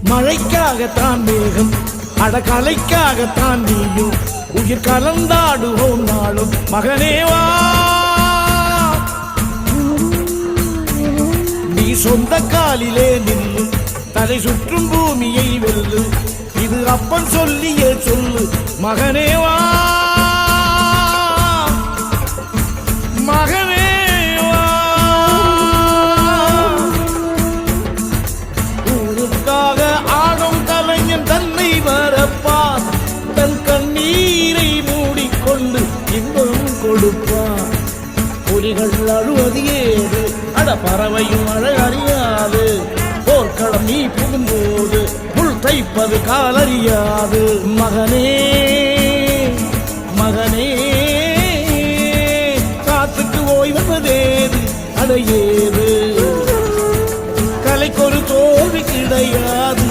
மழைக்காகத்தான் மேகம் அடகலைக்காகத்தான் நீயும் உயிர் கலந்தாடுவோம் நாளும் மகனேவா நீ சொந்த காலிலே நில்லு தலை சுற்றும் பூமியை வெல்லு இது அப்பன் சொல்லியே சொல்லு மகனேவா மகனேவா ஊருக்காக ஆடும் கலைஞன் தன்னை வரப்பான் தன் கண்ணீரை மூடிக்கொண்டு இன்பம் கொடுப்பான் புலிகள் அழுவது ஏது அட பறவையும் அழகறியாது போர்க்களம் நீ புகும்போது புல் தைப்பது காலறியாது மகனே மகனே காத்துக்கு ஓய்வதேது அடையேது கலைக்கொரு தோல்வி கிடையாது.